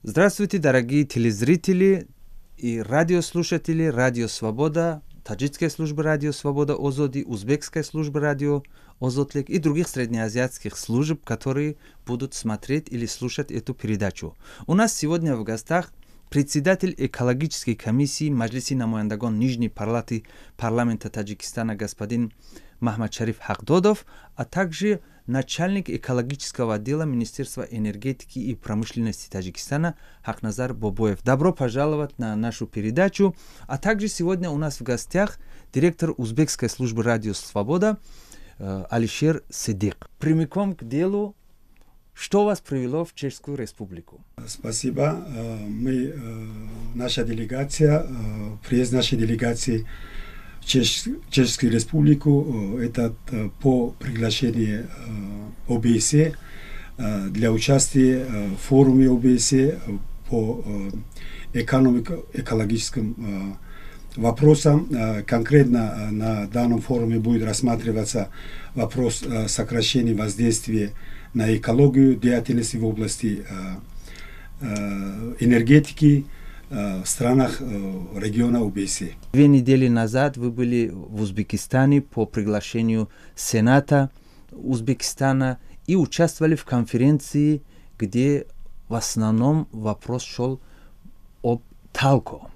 Здравствуйте, дорогие телезрители и радиослушатели Радио Свобода, таджикской службы Радио Свобода Озоди, узбекской службы Радио Озотлик и других среднеазиатских служб, которые будут смотреть или слушать эту передачу. У нас сегодня в гостях председатель экологической комиссии Маджлиси Намояндагон Нижней палаты парламента Таджикистана господин Махмадшариф Хакдодов, а также начальник экологического отдела Министерства энергетики и промышленности Таджикистана Хакназар Бобоев. Добро пожаловать на нашу передачу. А также сегодня у нас в гостях директор узбекской службы Радио Свобода Алишер Сидик. Прямиком к делу. Что вас привело в Чешскую Республику? Спасибо. Наша делегация, приезд нашей делегации в Чешскую Республику, это по приглашению ОБСЕ для участия в форуме ОБСЕ по экологическим вопросам. Конкретно на данном форуме будет рассматриваться вопрос сокращения воздействия на экологию, деятельности в области энергетики в странах региона ОБСЕ. 2 недели назад вы были в Узбекистане по приглашению Сената Узбекистана и участвовали в конференции, где в основном вопрос шел об талко.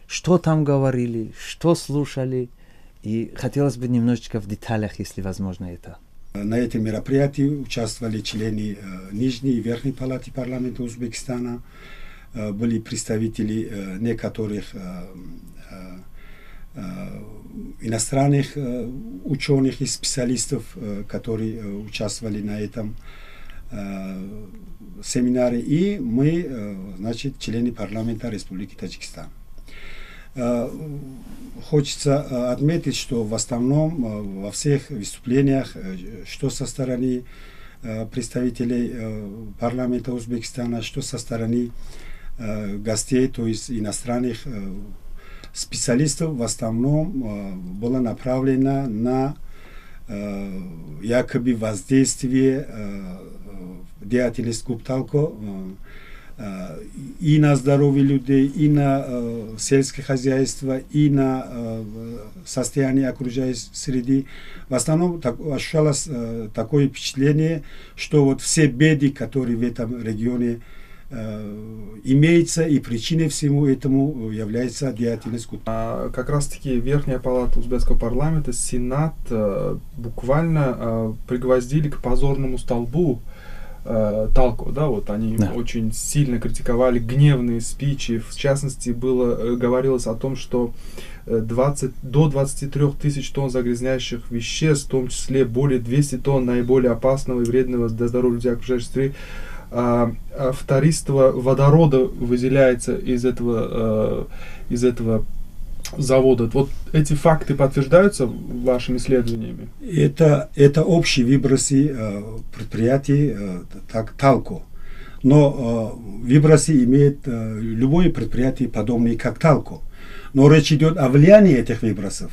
Что там говорили, что слушали, и хотелось бы немножечко в деталях, если возможно это. На этом мероприятии участвовали члены Нижней и Верхней палаты парламента Узбекистана, были представители некоторых иностранных ученых и специалистов, которые участвовали на этом семинаре, и мы, значит, члены парламента Республики Таджикистан. Хочется отметить, что в основном во всех выступлениях, что со стороны представителей парламента Узбекистана, что со стороны гостей, то есть иностранных специалистов, в основном было направлено на якобы воздействие деятельности Гупталко и на здоровье людей, и на сельское хозяйство, и на состояние окружающей среды. В основном ощущалось такое впечатление, что вот все беды, которые в этом регионе имеется, и причиной всему этому является деятельность Гупталко. Как раз таки Верхняя палата узбекского парламента, Сенат буквально пригвоздили к позорному столбу талко, да, вот они очень сильно критиковали, гневные спичи, в частности говорилось о том, что до 23 тысяч тонн загрязняющих веществ, в том числе более 200 тонн наиболее опасного и вредного для здоровья людей окружающей среды, вторичного водорода выделяется из этого завода. Вот эти факты подтверждаются вашими исследованиями? Это общие выбросы предприятий талко. Но выбросы имеет любое предприятие, подобное как талко. Но речь идет о влиянии этих выбросов.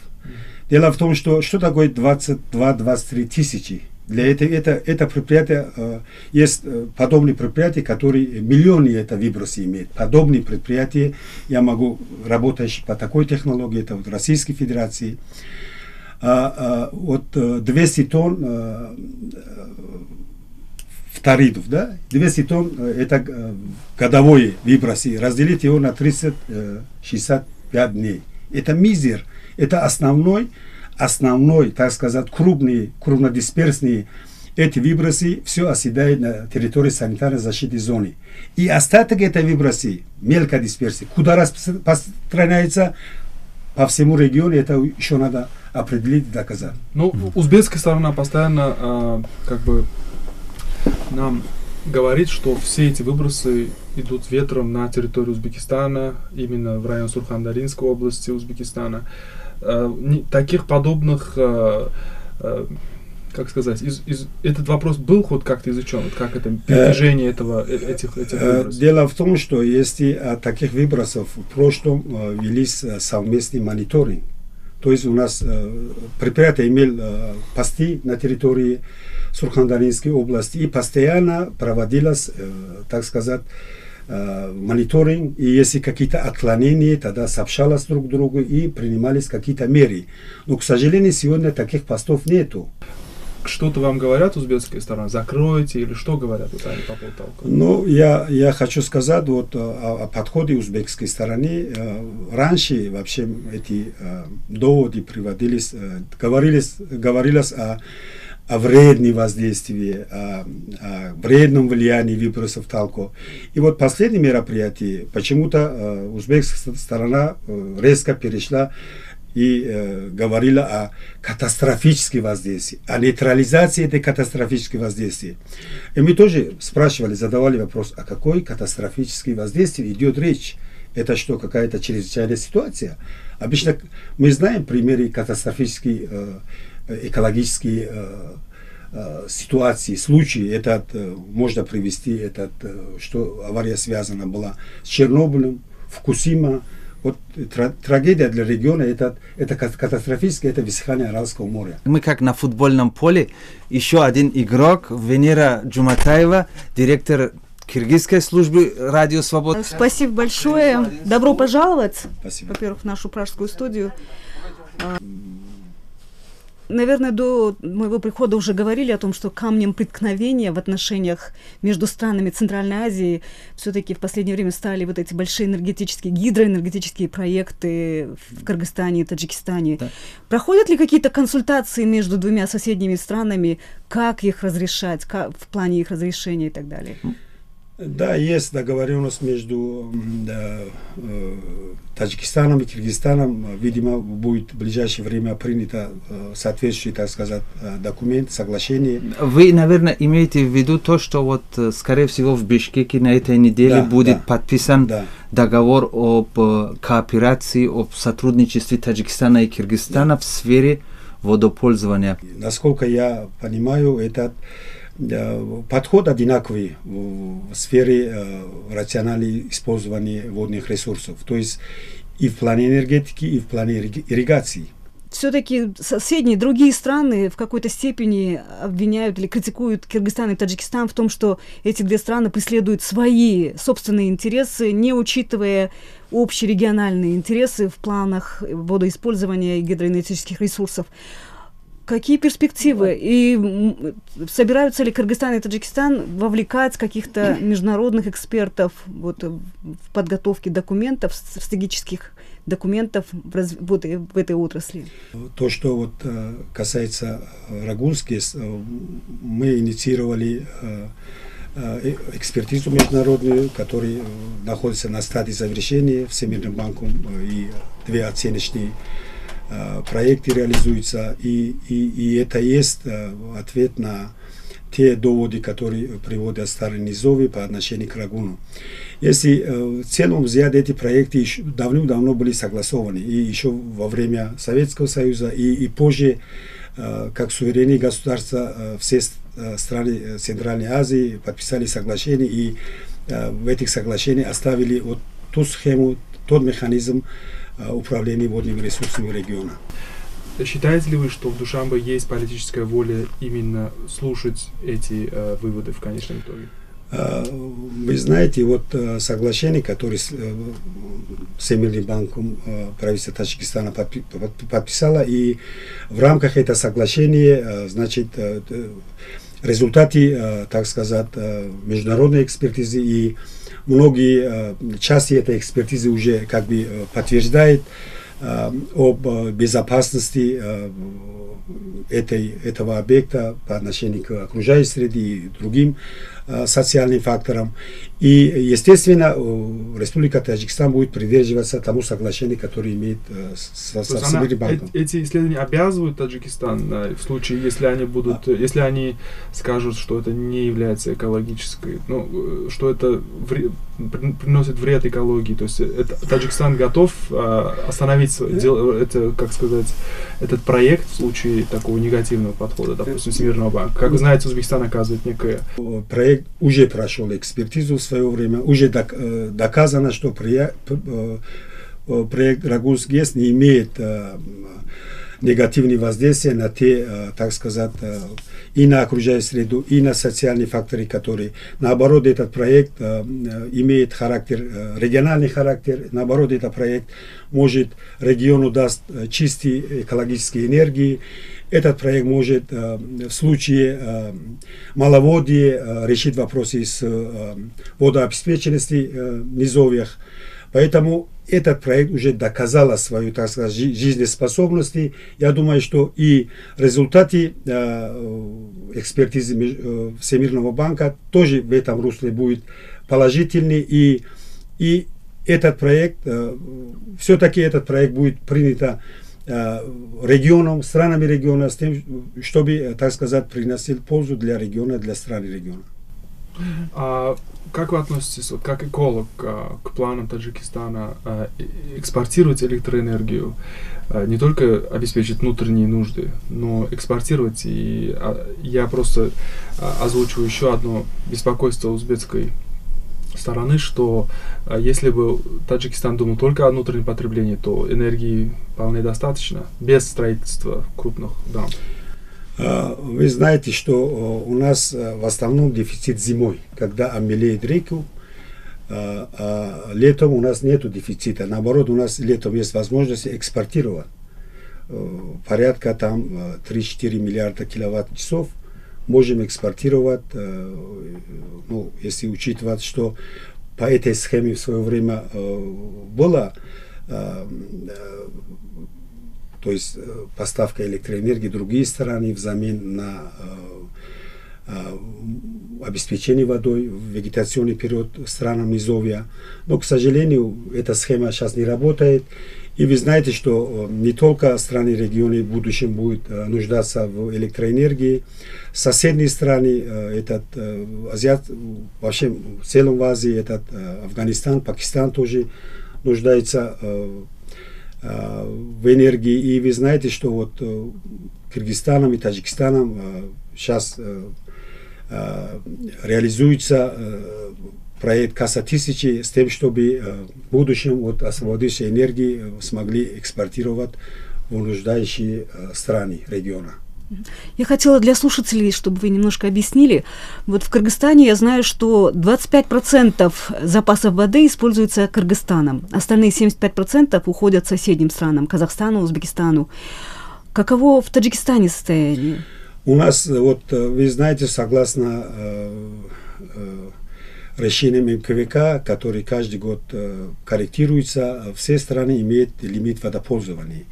Дело в том, что такое 22-23 тысячи. Для это предприятие, есть подобные предприятия, которые миллионы это выбросы имеют. Подобные предприятия, я могу, работающий по такой технологии, это вот Российской Федерации, от 200 тонн фторидов, да? 200 тонн это годовой выбросы, разделить его на 365 дней. Это мизер, это основной, так сказать, крупнодисперсные эти выбросы все оседает на территории санитарной защиты зоны. И остаток этой выбросы, мелкой дисперсии, куда распространяется по всему региону, это еще надо определить, доказать. Ну, узбекская сторона постоянно нам говорит, что все эти выбросы идут ветром на территорию Узбекистана, именно в район Сурхандаринской области Узбекистана. Таких подобных, как сказать, этот вопрос был хоть как-то изучен, как это передвижение этих выбросов? Дело в том, что если от таких выбросов в прошлом велись совместный мониторинг, то есть у нас предприятие имело посты на территории Сурхандаринской области, и постоянно проводилось, так сказать, мониторинг, и если какие-то отклонения, тогда сообщалось друг другу и принимались какие-то меры. Но, к сожалению, сегодня таких постов нету. Что-то вам говорят узбекская сторона? Закройте или что говорят вот они по поводу Талко? Ну, я хочу сказать вот о подходе узбекской стороны. Раньше вообще эти доводы приводились, говорилось о вредном воздействии, о вредном влиянии выбросов Талко. И вот последнее мероприятие, почему-то узбекская сторона резко перешла и говорила о катастрофическом воздействии, о нейтрализации этой катастрофической воздействия. И мы тоже спрашивали, задавали вопрос, о какой катастрофической воздействии идет речь? Это что, какая-то чрезвычайная ситуация? Обычно мы знаем примеры катастрофической экологические ситуации, случаи. Можно привести, что авария связана была с Чернобылем, Фукусима. Вот трагедия для региона, это катастрофическое, это высыхание Аральского моря. Мы как на футбольном поле, еще один игрок, Венера Джуматаева, директор Киргизской службы Радио Свобода. Спасибо большое. Добро пожаловать, во-первых, в нашу пражскую студию. Наверное, до моего прихода уже говорили о том, что камнем преткновения в отношениях между странами Центральной Азии все-таки в последнее время стали вот эти большие гидроэнергетические проекты в Кыргызстане и Таджикистане. Да. Проходят ли какие-то консультации между двумя соседними странами, как их разрешать, в плане их разрешения и так далее? Да, есть договоренность между Таджикистаном и Киргизстаном. Видимо, будет в ближайшее время принято соответствующий, так сказать, документ, соглашение. Вы, наверное, имеете в виду то, что вот, скорее всего, в Бишкеке на этой неделе будет подписан договор об кооперации, об сотрудничестве Таджикистана и Киргизстана в сфере водопользования. Насколько я понимаю, это подход одинаковый в сфере рационального использования водных ресурсов, то есть и в плане энергетики, и в плане ирригации. Все-таки соседние, другие страны в какой-то степени обвиняют или критикуют Кыргызстан и Таджикистан в том, что эти две страны преследуют свои собственные интересы, не учитывая общие региональные интересы в планах водоиспользования и гидроэнергетических ресурсов. Какие перспективы? И собираются ли Кыргызстан и Таджикистан вовлекать каких-то международных экспертов вот, в подготовке документов, стратегических документов в этой отрасли? То, что вот касается Рагунски, мы инициировали экспертизу международную, которая находится на стадии завершения Всемирным банком, и две оценочные проекты реализуются, и это есть ответ на те доводы, которые приводят старые низовые по отношению к Рагуну. Если в целом взять эти проекты, давно были согласованы, и еще во время Советского Союза, и позже, как суверенные государства, все страны Центральной Азии подписали соглашения, и в этих соглашениях оставили вот ту схему, тот механизм управления водными ресурсами региона. Считаете ли вы, что в Душанбе есть политическая воля именно слушать эти выводы в конечном итоге? Вы знаете, вот соглашение, которое с Всемирным банком правительство Таджикистана подписало, и в рамках этого соглашения, значит, результаты, так сказать, международной экспертизы, и многие части этой экспертизы уже как бы подтверждают об безопасности этого объекта по отношению к окружающей среде и другим социальным факторам. И, естественно, Республика Таджикистан будет придерживаться тому соглашению, которое имеет со Всемирным банком. Эти исследования обязывают Таджикистан в случае, если они будут, если они скажут, что это не является экологической, ну, что это приносит вред экологии. То есть Таджикистан готов остановить это, как сказать, этот проект в случае такого негативного подхода, допустим, Всемирного банка. Как вы знаете, Узбекистан оказывает некое... Проект уже прошел экспертизу в свое время, уже доказано, что проект Рагунс ГЭС не имеет негативные воздействия на те, так сказать, и на окружающую среду, и на социальные факторы, которые, наоборот, этот проект имеет характер, региональный характер, наоборот, этот проект может региону даст чистые экологические энергии. Этот проект может в случае маловодья решить вопросы с водообеспеченности в низовьях. Поэтому этот проект уже доказал свою, так сказать, жизнеспособность. Я думаю, что и результаты экспертизы Всемирного банка тоже в этом русле будут положительны. И этот проект, все-таки этот проект будет принят регионом, странами региона, с тем, чтобы, так сказать, приносил пользу для региона, для стран региона. А как вы относитесь, вот, как эколог, к планам Таджикистана экспортировать электроэнергию, не только обеспечить внутренние нужды, но экспортировать? И я просто озвучиваю еще одно беспокойство узбекской стороны, что если бы Таджикистан думал только о внутреннем потреблении, то энергии вполне достаточно, без строительства крупных дамб. Вы знаете, что у нас в основном дефицит зимой, когда обмелеет реку, а летом у нас нет дефицита. Наоборот, у нас летом есть возможность экспортировать порядка там 3-4 миллиарда киловатт-часов. Можем экспортировать, ну, если учитывать, что по этой схеме в свое время была, то есть поставка электроэнергии в другие страны взамен на обеспечение водой в вегетационный период странам низовья. Но, к сожалению, эта схема сейчас не работает. И вы знаете, что не только страны регионы в будущем будут нуждаться в электроэнергии. Соседние страны, этот вообще в целом в Азии, этот Афганистан, Пакистан тоже нуждается в энергии. И вы знаете, что вот Кыргызстаном и Таджикистаном сейчас реализуется проект Каса-1000 с тем, чтобы в будущем от освободившей энергии смогли экспортировать в нуждающие страны региона. Я хотела для слушателей, чтобы вы немножко объяснили. Вот в Кыргызстане я знаю, что 25% запасов воды используется Кыргызстаном. Остальные 75% уходят соседним странам, Казахстану, Узбекистану. Каково в Таджикистане состояние? У нас, вот вы знаете, согласно решениям МКВК, который каждый год корректируется, все страны имеют лимит водопользования.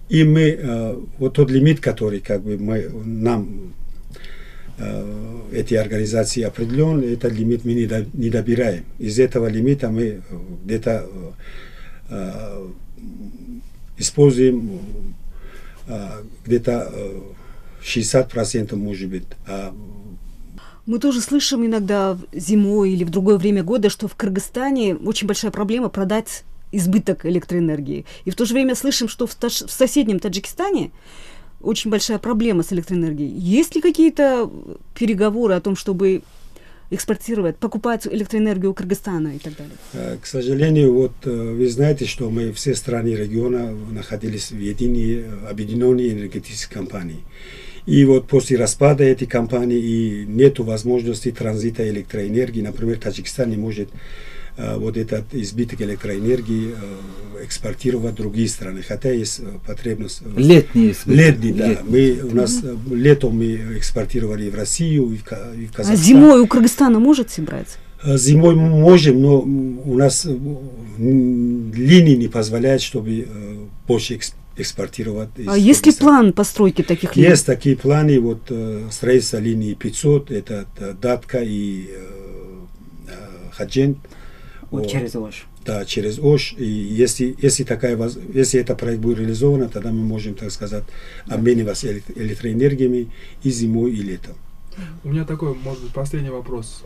И мы, вот тот лимит, который как бы нам эти организации определен, этот лимит мы не добираем. Из этого лимита мы где-то используем где-то 60%, может быть. Мы тоже слышим иногда зимой или в другое время года, что в Кыргызстане очень большая проблема продать избыток электроэнергии. И в то же время слышим, что в соседнем Таджикистане очень большая проблема с электроэнергией. Есть ли какие-то переговоры о том, чтобы экспортировать, покупать электроэнергию у Кыргызстана и так далее? К сожалению, вот вы знаете, что мы все страны региона находились в единой объединенной энергетической компании. И вот после распада этой компании и нету возможности транзита электроэнергии. Например, Таджикистан не может вот этот избыток электроэнергии экспортировать в другие страны, хотя есть потребность. Летний, да. У нас летом мы экспортировали в Россию и в Казахстан. А зимой у Кыргызстана можете брать? Зимой можем, но у нас линии не позволяют, чтобы больше экспортировать. А есть ли план постройки таких линий? Есть такие планы, вот строительство линии 500, это Датка и Хаджент. Вот через Ош. Да, через Ош. И если этот проект будет реализован, тогда мы можем, так сказать, обмениваться электроэнергиями и зимой, и летом. У меня такой, может быть, последний вопрос.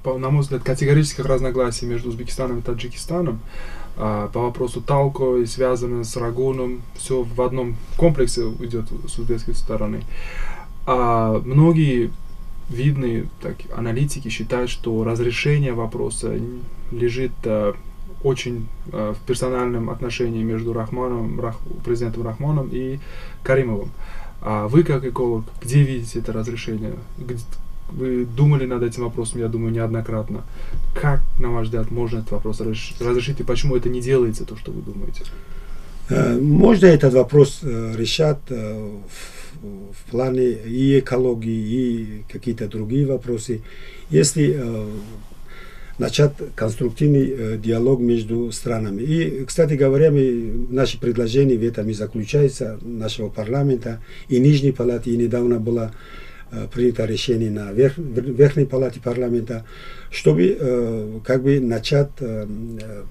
На мой взгляд, категорических разногласий между Узбекистаном и Таджикистаном по вопросу Талко и связано с Рагуном. Все в одном комплексе идет с узбекской стороны. Многие видные аналитики считают, что разрешение вопроса лежит очень в персональном отношении между президентом Рахмоном и Каримовым. А вы, как эколог, где видите это разрешение? Вы думали над этим вопросом, я думаю, неоднократно. Как, на ваш взгляд, можно этот вопрос разрешить, и почему это не делается, то, что вы думаете? Можно этот вопрос решать в плане и экологии, и какие-то другие вопросы. Если начать конструктивный диалог между странами. И, кстати говоря, наши предложения в этом и заключаются, нашего парламента, и Нижней палаты, и недавно было принято решение на Верхней палате парламента, чтобы как бы начать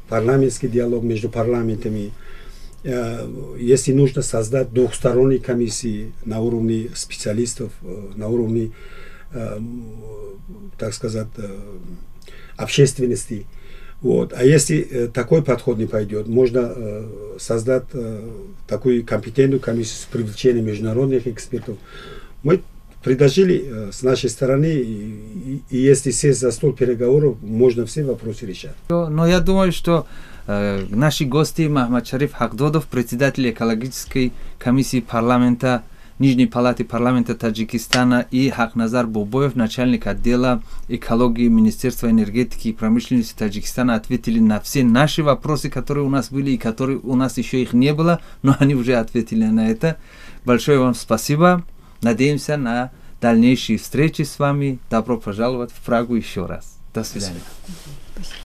парламентский диалог между парламентами. Если нужно создать двухсторонние комиссии на уровне специалистов, на уровне, так сказать, общественности. Вот. А если такой подход не пойдет, можно создать такую компетентную комиссию с привлечением международных экспертов. Мы предложили с нашей стороны, и если сесть за стол переговоров, можно все вопросы решать. Но я думаю, что наши гости Махмад Шариф Хакдодов, председатель экологической комиссии парламента, Нижней палаты парламента Таджикистана, и Хакназар Бобоев, начальник отдела экологии Министерства энергетики и промышленности Таджикистана, ответили на все наши вопросы, которые у нас были и которые у нас еще их не было, но они уже ответили на это. Большое вам спасибо. Надеемся на дальнейшие встречи с вами. Добро пожаловать в Прагу еще раз. До свидания.